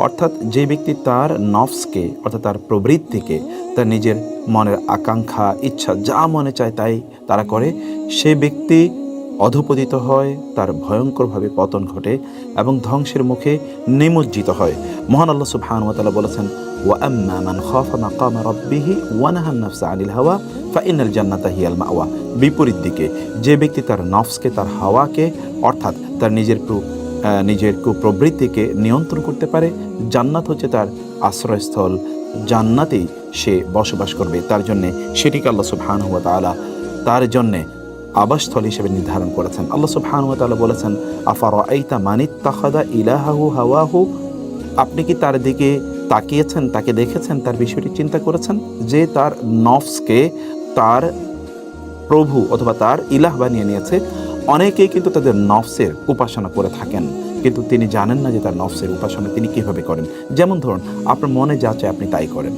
অর্থাৎ যে ব্যক্তি তার নফসকে অর্থাৎ তার প্রবৃত্তিকে, তার নিজের মনের আকাঙ্ক্ষা ইচ্ছা যা মনে চায় তাই তারা করে, সে ব্যক্তি অধঃপতিত হয়, তার ভয়ঙ্করভাবে পতন ঘটে এবং ধ্বংসের মুখে নিমজ্জিত হয়। মহান আল্লাহ সুবহানাহু ওয়া তাআলা বলেছেন, ওয়া আম্মা মান খাফা মাকামা রাব্বিহি ওয়া নাহা আন-নাফসা আনিল হাওয়া ফাইনাল জান্নাতা হিয়াল মাওয়া। বিপরীত দিকে যে ব্যক্তি তার নফসকে, তার হাওয়াকে অর্থাৎ তার নিজের কুপ্রবৃত্তিকে নিয়ন্ত্রণ করতে পারে, জান্নাত হচ্ছে তার আশ্রয়স্থল, জান্নাতেই সে বসবাস করবে। তার জন্যে সেটিকে আল্লাহ সুবহানাহু ওয়া তাআলা তার জন্যে আবাসস্থল হিসেবে নির্ধারণ করেছেন। আল্লাহ সুবহানাহু ওয়া তাআলা বলেছেন, আফারাআইতা মানিত্তাখাযা ইলাহাহু হাওয়াহু। আপনি কি তার দিকে তাকিয়েছেন, তাকে দেখেছেন, তার বিষয়টি চিন্তা করেছেন যে তার নফসকে তার প্রভু অথবা তার ইলাহ বানিয়ে নিয়েছে। অনেকেই কিন্তু তাদের নফসের উপাসনা করে থাকেন, কিন্তু তিনি জানেন না যে তার নফসের উপাসনা তিনি কীভাবে করেন। যেমন ধরুন, আপনার মনে যা চায় আপনি তাই করেন,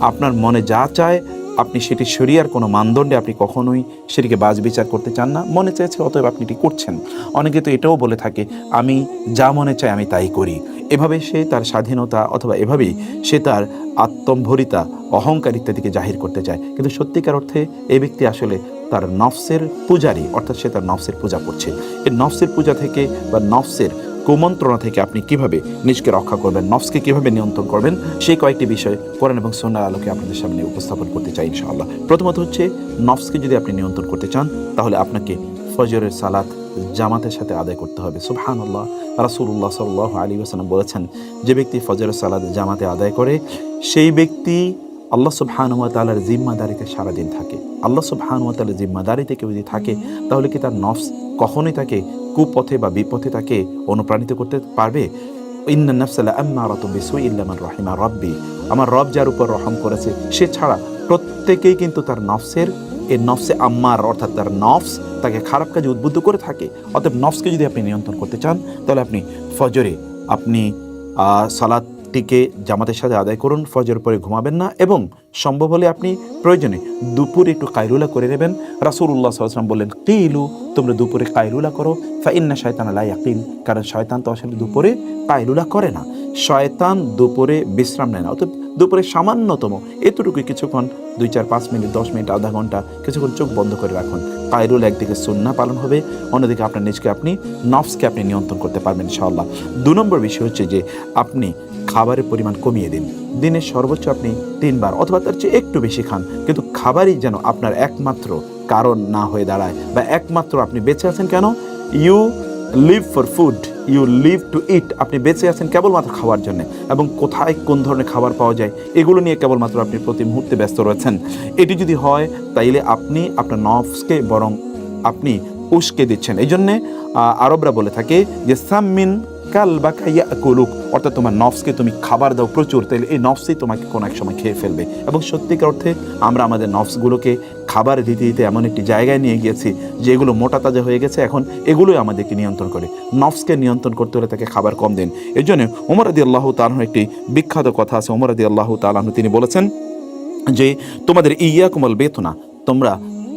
আপনার মনে যা চায় আপনি সেটি শরিয়ার কোনো মানদণ্ডে আপনি কখনোই সেটিকে বাজ বিচার করতে চান না। মনে চাইছে অতএব আপনি এটি করছেন। অনেকে তো এটাও বলে থাকে, আমি যা মনে চাই আমি তাই করি। এভাবে সে তার স্বাধীনতা অথবা এভাবেই সে তার আত্মম্ভরিতা, অহংকার ইত্যাদিকে জাহির করতে চায়। কিন্তু সত্যিকার অর্থে এই ব্যক্তি আসলে তার নফসের পূজারী, অর্থাৎ সে তার নফসের পূজা করছে। এই নফসের পূজা থেকে বা নফসের কুমন্ত্রণা থেকে আপনি কিভাবে নিজকে রক্ষা করবেন, নফসকে কিভাবে নিয়ন্ত্রণ করবেন, সেই কয়েকটি বিষয় কোরআন এবং সুন্নাহর আলোকে আপনাদের সামনে উপস্থাপন করতে চাই ইনশাআল্লাহ। প্রথমত হচ্ছে, নফসকে যদি আপনি নিয়ন্ত্রণ করতে চান তাহলে আপনাকে ফজরের সালাত জামাতের সাথে আদায় করতে হবে। সুবহানাল্লাহ, রাসূলুল্লাহ সাল্লাল্লাহু আলাইহি ওয়াসাল্লাম বলেছেন, যে ব্যক্তি ফজরের সালাত জামাতে আদায় করে সেই ব্যক্তি আল্লাহ সুবহানাহু ওয়া তাআলার জিম্মাদারিতে সারাদিন থাকে। আল্লাহ সুবহানাহু ওয়া তাআলার জিম্মাদারিতে কেউ যদি থাকে তাহলে কি তার নফস কখনোই তাকে কুপথে বা বিপথে তাকে অনুপ্রাণিত করতে পারবে? ইন্নান নাফসা লাআম্মারাতুন বিসুই ইল্লা মান রাহিমা রাব্বি। আমার রব যার উপর রহম করেছে সে ছাড়া প্রত্যেকেই কিন্তু তার নফসের এই নফসে আম্মার অর্থাৎ তার নফস তাকে খারাপ কাজে উদ্বুদ্ধ করে থাকে। অতএব নফসকে যদি আপনি নিয়ন্ত্রণ করতে চান তাহলে আপনি ফজরে আপনি সালাতটিকে জামাতের সাথে আদায় করুন, ফজর পরে ঘুমাবেন না, এবং সম্ভব হলে আপনি প্রয়োজনে দুপুরে একটু কায়লুলা করে নেবেন। রাসূলুল্লাহ সাল্লাল্লাহু আলাইহি ওয়াসাল্লাম বললেন, কিলু, তোমরা দুপুরে কায়লুলা করো, ফা ইন্না শায়তানা লা ইয়াকিল, কারণ শয়তান তো আসলে দুপুরে কায়লুলা করে না, শয়তান দুপুরে বিশ্রাম নেয় না। অর্থাৎ দুপুরে সামান্যতম এতটুকু কিছুক্ষণ 2, 4, 5 মিনিট, 10 মিনিট, আধা ঘন্টা কিছুক্ষণ চোখ বন্ধ করে রাখুন। কায়লুলা একদিকে সুন্নাহ পালন হবে, অন্যদিকে আপনার নিজকে আপনি নফসকে আপনি নিয়ন্ত্রণ করতে পারবেন ইনশাআল্লাহ। 2 নম্বর বিষয় হচ্ছে যে আপনি খাবারের পরিমাণ কমিয়ে দিন। দিনে সর্বোচ্চ আপনি 3 বার অথবা তার চেয়ে একটু বেশি খান, কিন্তু খাবারই যেন আপনার একমাত্র কারণ না হয়ে দাঁড়ায়, বা একমাত্র আপনি বেঁচে আছেন কেন, you live for food, you live to eat. আপনি বেঁচে আছেন কেবলমাত্র খাওয়ার জন্য, এবং কোথায় কোন ধরনের খাবার পাওয়া যায় এগুলো নিয়ে কেবলমাত্র আপনি প্রতি মুহূর্তে ব্যস্ত রয়েছেন। এটি যদি হয় তাইলে আপনি আপনার নফসকে বরং আপনি উস্কে দিচ্ছেন। এই জন্যে আরবরা বলে থাকে যে সাম্মিন কালবাকা ইয়াকুলুক, অর্থাৎ তোমার নফসকে তুমি খাবার দাও প্রচুর, তাইলে এই নফসই তোমাকে কোনো এক সময় খেয়ে ফেলবে। এবং সত্যিকার অর্থে আমরা আমাদের নফসগুলোকে খাবার দিতে দিতে এমন একটি জায়গায় নিয়ে গিয়েছি যে এগুলো মোটা তাজা হয়ে গেছে, এখন এগুলোই আমাদেরকে নিয়ন্ত্রণ করে। নফসকে নিয়ন্ত্রণ করতে হলে তাকে খাবার কম দিন। এই জন্য ওমর রাদিয়াল্লাহু তাআলা আনহু একটি বিখ্যাত কথা আছে। ওমর রাদিয়াল্লাহু তাআলা আনহু তিনি বলেছেন যে তোমাদের ইয়াকুমুল বেতনা, তোমরা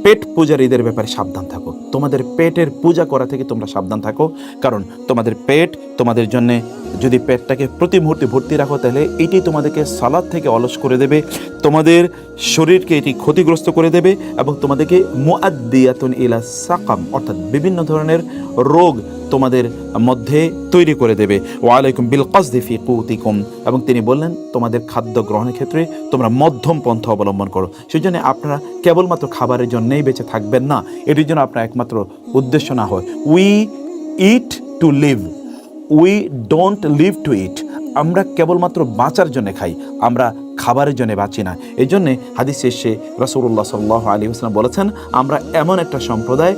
পেট পূজারীদের ব্যাপারে সাবধান থাকো, তোমাদের পেটের পূজা করা থেকে তোমরা সাবধান থাকো। কারণ তোমাদের পেট তোমাদের জন্যে, যদি পেটটাকে প্রতি মুহূর্তে ভর্তি রাখো তাহলে এটি তোমাদেরকে সালাত থেকে অলস করে দেবে, তোমাদের শরীরকে এটি ক্ষতিগ্রস্ত করে দেবে, এবং তোমাদেরকে মুআদ্দিয়াতুন ইলা সাকাম, অর্থাৎ বিভিন্ন ধরনের রোগ তোমাদের মধ্যে তৈরি করে দেবে। ওয়ালাইকুম বিল কসদি ফি কুতিকুম, এবং তিনি বললেন তোমাদের খাদ্য গ্রহণের ক্ষেত্রে তোমরা মধ্যম পন্থা অবলম্বন করো। সেই জন্য আপনারা কেবলমাত্র খাবারের জন্যই বেঁচে থাকবেন না, এটির জন্য আপনার একমাত্র উদ্দেশ্য না হয় we eat to live, we don't live to eat. আমরা কেবলমাত্র বাঁচার জন্য খাই, আমরা খাবারের জন্য বাঁচি না। এই জন্যে হাদিস শেষে রাসূলুল্লাহ সাল্লাল্লাহু আলাইহি ওয়াসাল্লাম বলেছেন, আমরা এমন একটা সম্প্রদায়,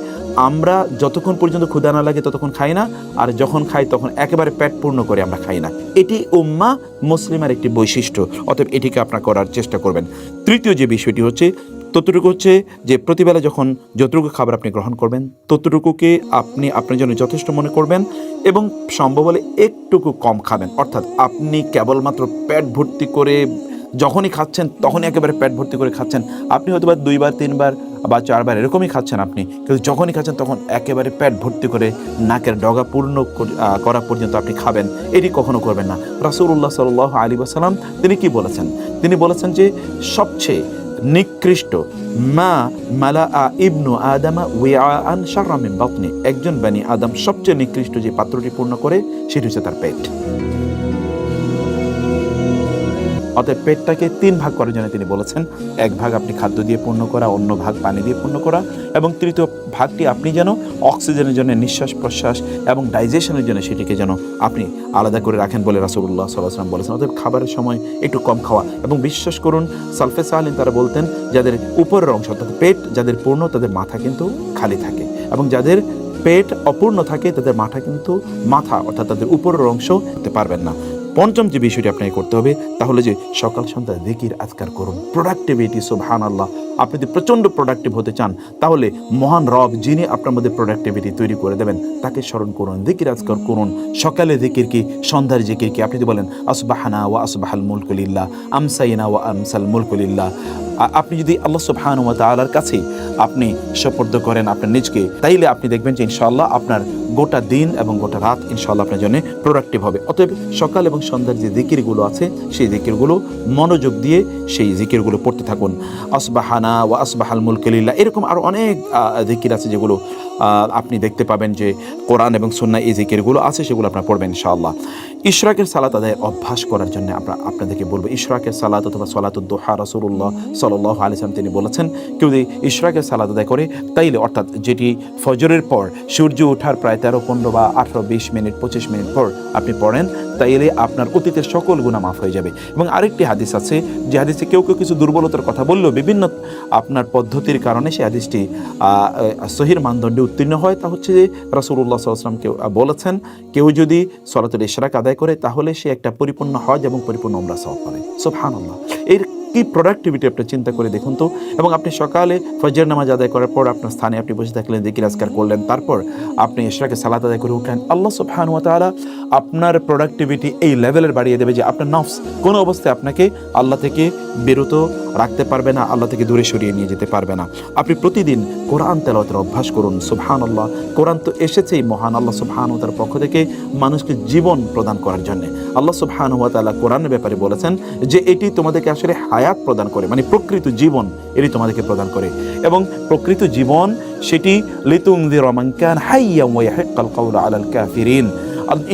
আমরা যতক্ষণ পর্যন্ত ক্ষুধা না লাগে ততক্ষণ খাই না, আর যখন খাই তখন একেবারে পেট পূর্ণ করে আমরা খাই না। এটি উম্মাহ মুসলিমের একটি বৈশিষ্ট্য, অতএব এটিকে আপনারা করার চেষ্টা করবেন। তৃতীয় যে বিষয়টি হচ্ছে, ততটুকু হচ্ছে যে প্রতিবেলা যখন যতটুকু খাবার আপনি গ্রহণ করবেন ততটুকুকে আপনি আপনার জন্য যথেষ্ট মনে করবেন, এবং সম্ভব হলে একটুকু কম খাবেন। অর্থাৎ আপনি কেবলমাত্র পেট ভর্তি করে যখনই খাচ্ছেন তখনই একেবারে পেট ভর্তি করে খাচ্ছেন। আপনি হয়তো বা 2 বার 3 বার বা 4 বার এরকমই খাচ্ছেন আপনি, কিন্তু যখনই খাচ্ছেন তখন একেবারে পেট ভর্তি করে নাকের ডগা পূর্ণ করা পর্যন্ত আপনি খাবেন, এটি কখনো করবেন না। রাসূলুল্লাহ সাল্লাল্লাহু আলাইহি ওয়াসাল্লাম তিনি কি বলেছেন? তিনি বলেছেন যে সবচেয়ে নিকৃষ্ট মা মালা ইবনু আদামা ওয়াআন শাররা মিন বাতনি, একজন বনি আদম সবচেয়ে নিকৃষ্ট যে পাত্রটি পূর্ণ করে সেটি হচ্ছে তার পেট। অতএব পেটটাকে 3 ভাগ করার জন্য তিনি বলেছেন, 1 ভাগ আপনি খাদ্য দিয়ে পূর্ণ করা, অন্য ভাগ পানি দিয়ে পূর্ণ করা, এবং তৃতীয় ভাগটি আপনি যেন অক্সিজেনের জন্য, নিঃশ্বাস প্রশ্বাস এবং ডাইজেশনের জন্য সেটিকে যেন আপনি আলাদা করে রাখেন বলে রাসূলুল্লাহ সাল্লাল্লাহু আলাইহি ওয়াসাল্লাম বলেছেন। অতএব খাবারের সময় একটু কম খাওয়া, এবং বিশ্বাস করুন সালফে সালিহিন তারা বলতেন যাদের উপরের অংশ অর্থাৎ পেট যাদের পূর্ণ তাদের মাথা কিন্তু খালি থাকে, এবং যাদের পেট অপূর্ণ থাকে তাদের মাথা অর্থাৎ তাদের উপরের অংশ করতে পারবেন না। পঞ্চম যে বিষয়টি আপনাকে করতে হবে তাহলে যে সকাল সন্ধ্যা যিকির আজকার করুন, প্রোডাক্টিভিটি। সুবহানাল্লাহ, আপনি যদি প্রচণ্ড প্রোডাক্টিভ হতে চান তাহলে মহান রব যিনি আপনার মধ্যে প্রোডাক্টিভিটি তৈরি করে দেবেন তাকে স্মরণ করুন, যিকির আজকার করুন। সকালে যিকির কি, সন্ধ্যার যিকির কি? আপনি যদি বলেন আসবাহানা ওয়া আসবাহাল মুলকু লিল্লাহ, আমসাইনা ওয়া আমসাল মুলকু লিল্লাহ, আপনি যদি আল্লাহ সুবহানাহু ওয়া তাআলার কাছে আপনি সুপর্দ করেন আপনার নিজকে, তাইলে আপনি দেখবেন যে ইনশাআল্লাহ আপনার গোটা দিন এবং গোটা রাত ইনশাআল্লাহ আপনার জন্য প্রোডাক্টিভ হবে। অতএব সকাল এবং সন্ধ্যার যে যিকিরগুলো আছে সেই যিকিরগুলো মনোযোগ দিয়ে সেই যিকিরগুলো পড়তে থাকুন। আসবাহানা ওয়া আসবাহাল মুলকু লিল্লাহ, এরকম আরও অনেক যিকির আছে যেগুলো আপনি দেখতে পাবেন যে কোরআন এবং সুন্নাহ এই যিকিরগুলো আছে, সেগুলো আপনারা পড়বেন ইনশাআল্লাহ। ইশরাকের সালাত আদায়ের অভ্যাস করার জন্য আপনাদেরকে বলবো, ইশরাকের সালাত অথবা সালাতুদ দুহা রাসূলুল্লাহ সাল্লাল্লাহু আলাইহি ওয়াসাল্লাম তিনি বলেছেন কেউ যদি ইশরাকের সালাত আদায় করে তাইলে, অর্থাৎ যেটি ফজরের পর সূর্য ওঠার প্রায় 13-15 বা 18-20 মিনিট 25 মিনিট পর আপনি পড়েন, তাইলে আপনার অতীতের সকল গুনাহ মাফ হয়ে যাবে। এবং আরেকটি হাদিস আছে যে হাদিসে কেউ কিছু দুর্বলতার কথা বললেও বিভিন্ন আপনার পদ্ধতির কারণে সেই হাদিসটি সহিহ মানদণ্ডে উত্তীর্ণ হয়। তা হচ্ছে যে রাসূলুল্লাহ সাল্লাল্লাহু আলাইহি ওয়াসাল্লাম কেউ বলেছেন কেউ যদি সালাতুল ইশরাক আদায় করে তাহলে সে একটা পরিপূর্ণ হজ এবং পরিপূর্ণ উমরা সওয়াব পাবে। সুবহানাল্লাহ, এর কি প্রোডাক্টিভিটি আপনি চিন্তা করে দেখুন তো। এবং আপনি সকালে ফজর নামাজ আদায় করার পর আপনার স্থানে আপনি বসে থাকলেন, যিকির আজকার করলেন, তারপর আপনি ইশরাকে সালাত আদায় করে উঠলেন, আল্লাহ সুবহানাহু ওয়া তাআলা আপনার প্রোডাক্টিভিটি এই লেভেলের বাড়িয়ে দেবে যে আপনার নফস কোনো অবস্থায় আপনাকে আল্লাহ থেকে বিরত রাখতে পারবে না, আল্লাহ থেকে দূরে সরিয়ে নিয়ে যেতে পারবে না। আপনি প্রতিদিন কোরআন তেলাওয়াতের অভ্যাস করুন। সুবহানাল্লাহ, কোরআন তো এসেছেই মহান আল্লাহ সুবহানাহু ওয়া তাআলার পক্ষ থেকে মানুষকে জীবন প্রদান করার জন্য। আল্লাহ সুবহানাহু ওয়া তাআলা কোরআনের ব্যাপারে বলেছেন যে এটি তোমাদেরকে আসলে হায়াত প্রদান করে, মানে প্রকৃত জীবন এটি তোমাদেরকে প্রদান করে। এবং প্রকৃত জীবন সেটি লিতুনযিরা মান কানা হাইয়্যান ওয়া ইয়াহিক্কাল কাওলু আলাল কাফিরিন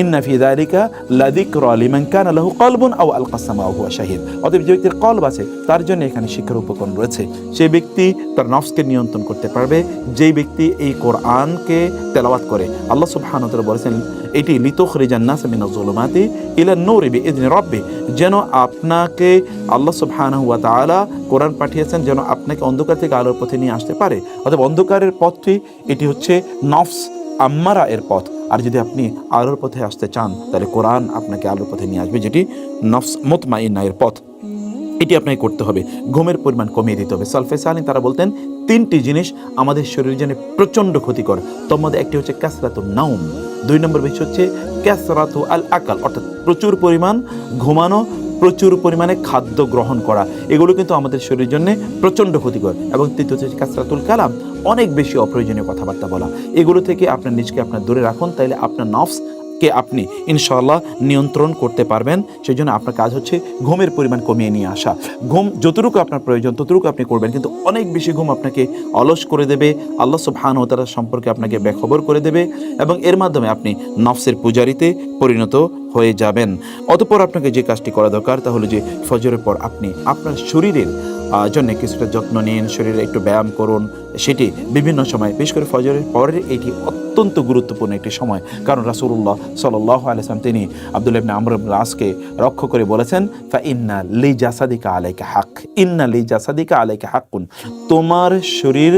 ইন্না ফি যালিকা লাযিকরা লিমান কানা লাহু কলবুন আও আলকা সামা ওয়া হুয়া শাহিদ। অতএব যে ব্যক্তির কলব আছে তার জন্য এখানে শিক্ষার উপকরণ রয়েছে। সেই ব্যক্তি তার নফসকে নিয়ন্ত্রণ করতে পারবে যেই ব্যক্তি এই কোরআনকে তেলাওয়াত করে। আল্লাহ সুবহানাহু ওয়া তাআলা বলেছেন এটি লিতুখরিজান নাস মিনাজ যুলুমাতি ইলান নূরি বিইذনি রাব্বি, যেন আপনাকে আল্লাহ সুবহানাহু ওয়া তাআলা কোরআন পাঠিয়েছেন যেন আপনাকে অন্ধকার থেকে আলোর পথে নিয়ে আসতে পারে। অতএব অন্ধকারের পথটি এটি হচ্ছে নফস আম্মারা এর পথ, আর যদি আপনি আলোর পথে আসতে চান তাহলে কোরআন আপনাকে আলোর পথে নিয়ে আসবে, যেটি নফস মুতমাইন্না এর পথ। এটি আপনাকে করতে হবে। ঘুমের পরিমাণ কমিয়ে দিতে হবে। সালফে সালিহিন তারা বলতেন 3টি জিনিস আমাদের শরীরের জন্য প্রচণ্ড ক্ষতিকর, তার মধ্যে একটি হচ্ছে কাসরাতুন নাওম, 2 নম্বর বিষয় হচ্ছে কাসরাতু আল আকাল, অর্থাৎ প্রচুর পরিমাণ ঘুমানো, প্রচুর পরিমাণে খাদ্য গ্রহণ করা, এগুলো কিন্তু আমাদের শরীরের জন্য প্রচণ্ড ক্ষতিকর। এবং তৃতীয় হচ্ছে কাসরাতুল কালাম, অনেক বেশি অপ্রয়োজনীয় কথাবার্তা বলা। এগুলো থেকে আপনার নিজকে আপনার দূরে রাখুন, তাইলে আপনার নফসকে আপনি ইনশাআল্লাহ নিয়ন্ত্রণ করতে পারবেন। সেই জন্য আপনার কাজ হচ্ছে ঘুমের পরিমাণ কমিয়ে নিয়ে আসা। ঘুম যতটুকু আপনার প্রয়োজন ততটুকু আপনি করবেন, কিন্তু অনেক বেশি ঘুম আপনাকে অলস করে দেবে, আল্লাহ সুবহানাহু ওয়া তাআলা সম্পর্কে আপনাকে বেখবর করে দেবে, এবং এর মাধ্যমে আপনি নফসের পূজারিতে পরিণত হয়ে যাবেন। অতঃপর আপনাকে যে কাজটি করা দরকার তা হলো যে ফজরের পর আপনি আপনার শরীরের জন্য কিছুটা যত্ন নিন, শরীরে একটু ব্যায়াম করুন। সেটি বিভিন্ন সময়, বিশেষ করে ফজরের পরের এটি অত্যন্ত গুরুত্বপূর্ণ একটি সময়, কারণ রাসূলুল্লাহ সাল্লাল্লাহু আলাইহি ওয়াসাল্লাম তিনি আব্দুল্লাহ ইবনে আমর ইবনে আসকে লক্ষ্য করে বলেছেন ফা ইন্না লি জাসাদিকা আলাইকা হক, ইন্না লি জাসাদিকা আলাইকা হাক্কুন, তোমার শরীর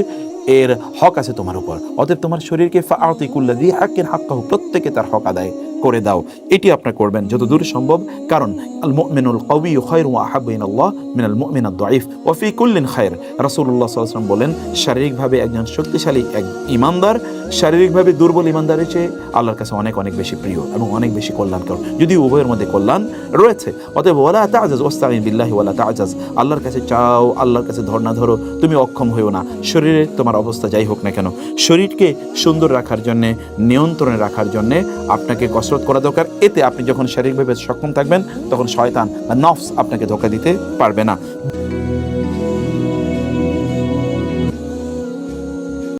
এর হক আছে তোমার উপর। অতএব তোমার শরীরকে ফাআতি কুল্লা যি হাক্কিন হাক্কাহু, প্রত্যেকে তার হক আদায় করে দাও। এটি আপনার করবেন যত দূর সম্ভব, কারণ আল মুমিনুল কাউইয়্যু খায়রুন ওয়া আহাব্বু ইলাল্লাহ মিনাল মুমিনাদ দাঈফ ওয়া ফি কুল্লিন খায়র। রাসূলুল্লাহ সাল্লাল্লাহু আলাইহি ওয়াসাল্লাম বলেন, শারীরিকভাবে একজন শক্তিশালী এক ঈমানদার শারীরিকভাবে দুর্বল ঈমানদারের চেয়ে আল্লাহর কাছে অনেক অনেক বেশি প্রিয় এবং অনেক বেশি কল্যাণকর, যদি উভয়ের মধ্যে কল্যাণ রয়েছে। অতএব ওয়ালা তা'জাজ ওয়াস্তাঈন বিল্লাহি ওয়ালা তা'জাজ, আল্লাহর কাছে চাও, আল্লাহর কাছে ধর্ণা ধরো, তুমি অক্ষম হইও না। শরীরে তোমার অবস্থা যাই হোক না কেন, শরীরকে সুন্দর রাখার জন্যে, নিয়ন্ত্রণে রাখার জন্যে আপনাকে কসরত করা দরকার। এতে আপনি যখন শারীরিকভাবে সক্ষম থাকবেন, তখন শয়তান বা নফস আপনাকে ধোঁকা দিতে পারবে না।